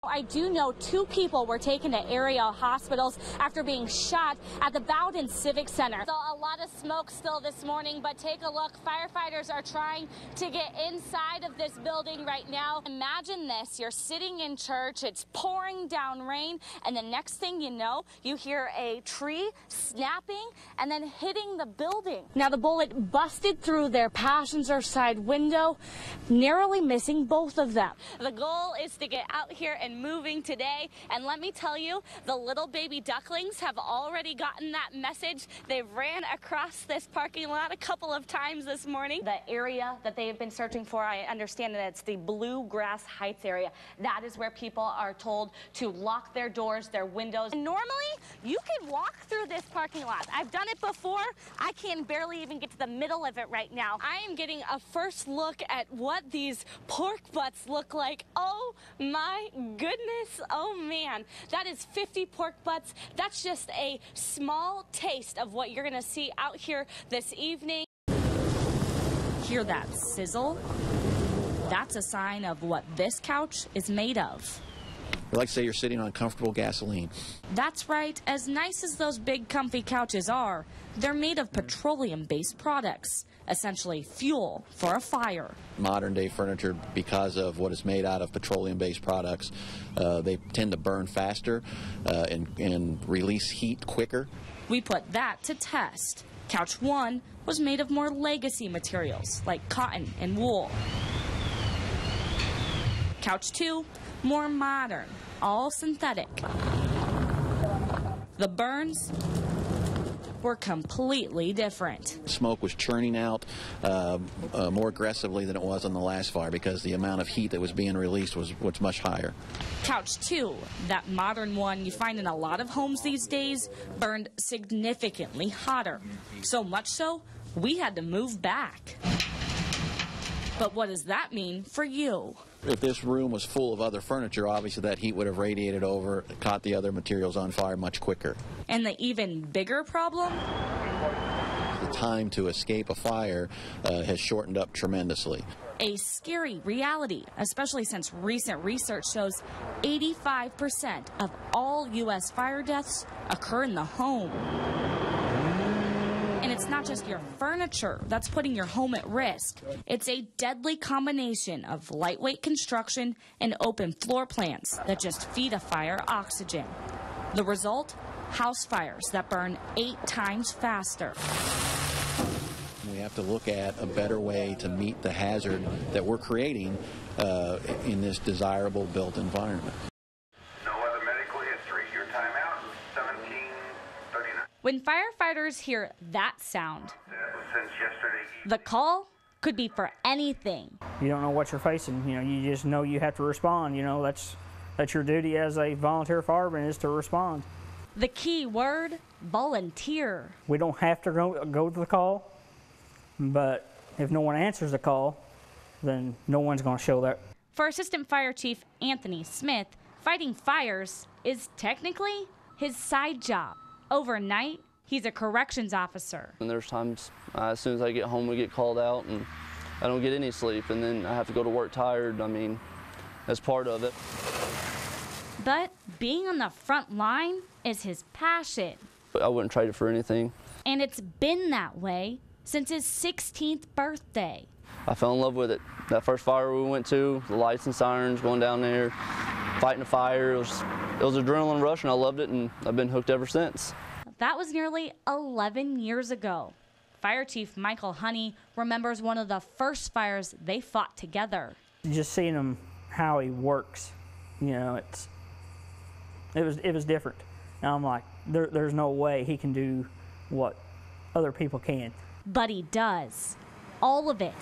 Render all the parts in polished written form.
I do know 2 people were taken to area hospitals after being shot at the Bowden Civic Center. So a lot of smoke still this morning, but take a look. Firefighters are trying to get inside of this building right now. Imagine this. You're sitting in church. It's pouring down rain, and the next thing you know, you hear a tree snapping and then hitting the building. Now, the bullet busted through their passenger side window, narrowly missing both of them. The goal is to get out here and moving today, and let me tell you, the little baby ducklings have already gotten that message. They've ran across this parking lot a couple of times this morning. The area that they have been searching for, I understand that it's the Bluegrass Heights area. That is where people are told to lock their doors, their windows. And normally, you can walk through this parking lot. I've done it before. I can barely even get to the middle of it right now. I am getting a first look at what these pork butts look like. Oh my goodness, oh man, that is 50 pork butts. That's just a small taste of what you're gonna see out here this evening. Hear that sizzle? That's a sign of what this couch is made of. We like to say you're sitting on comfortable gasoline. That's right. As nice as those big comfy couches are, they're made of petroleum-based products, essentially fuel for a fire. Modern day furniture, because of what is made out of petroleum-based products, they tend to burn faster and release heat quicker. We put that to test. Couch 1 was made of more legacy materials like cotton and wool. Couch 2, more modern, all synthetic. The burns were completely different. Smoke was churning out more aggressively than it was on the last fire because the amount of heat that was being released was much higher. Couch 2, that modern one you find in a lot of homes these days, burned significantly hotter. So much so, we had to move back. But what does that mean for you? If this room was full of other furniture, obviously that heat would have radiated over, caught the other materials on fire much quicker. And the even bigger problem? The time to escape a fire has shortened up tremendously. A scary reality, especially since recent research shows 85% of all U.S. fire deaths occur in the home. And it's not just your furniture that's putting your home at risk. It's a deadly combination of lightweight construction and open floor plans that just feed a fire oxygen. The result? House fires that burn 8 times faster. We have to look at a better way to meet the hazard that we're creating in this desirable built environment. When firefighters hear that sound, the call could be for anything. You don't know what you're facing. You know, you just know you have to respond. You know, that's your duty as a volunteer fireman is to respond. The key word, volunteer. We don't have to go to the call, but if no one answers the call, then no one's going to show that. For Assistant Fire Chief Anthony Smith, fighting fires is technically his side job. Overnight, he's a corrections officer. And there's times as soon as I get home we get called out and I don't get any sleep and then I have to go to work tired. I mean, that's part of it. But being on the front line is his passion. But I wouldn't trade it for anything. And it's been that way since his 16th birthday. I fell in love with it. That first fire we went to, the lights and sirens going down there, fighting a fire, it was adrenaline rush and I loved it and I've been hooked ever since. That was nearly 11 years ago. Fire Chief Michael Honey remembers one of the first fires they fought together. Just seeing him, how he works, you know, it was different. Now I'm like, there's no way he can do what other people can. But he does. All of it.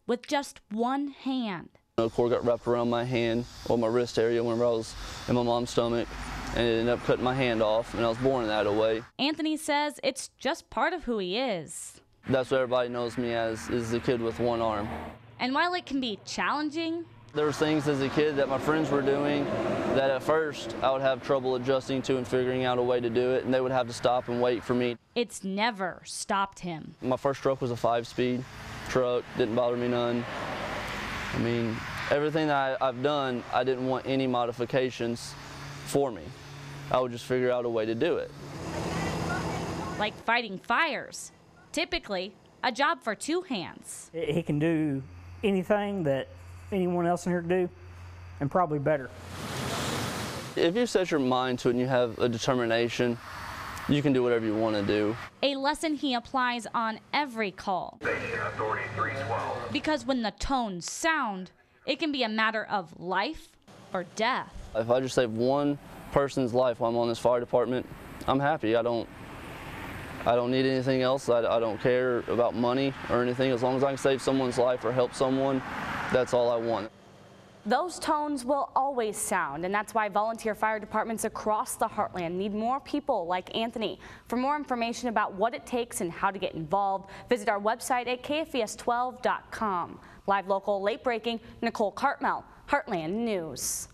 With just one hand. The cord got wrapped around my hand or my wrist area whenever I was in my mom's stomach, and it ended up cutting my hand off, and I was born that way. Anthony says it's just part of who he is. That's what everybody knows me as, is the kid with one arm. And while it can be challenging, there were things as a kid that my friends were doing that at first I would have trouble adjusting to and figuring out a way to do it, and they would have to stop and wait for me. It's never stopped him. My first truck was a 5-speed truck, didn't bother me none. I mean, everything that I've done, I didn't want any modifications for me. I would just figure out a way to do it. Like fighting fires, typically a job for two hands. He can do anything that anyone else in here can do, and probably better. If you set your mind to it and you have a determination, you can do whatever you want to do. A lesson he applies on every call. Station Authority 312. Because when the tones sound, it can be a matter of life or death. If I just save one person's life while I'm on this fire department, I'm happy. I don't need anything else. I don't care about money or anything. As long as I can save someone's life or help someone, that's all I want. Those tones will always sound, and that's why volunteer fire departments across the heartland need more people like Anthony. For more information about what it takes and how to get involved, visit our website at kfes12.com. Live, local, late breaking, Nichole Cartmell, Heartland News.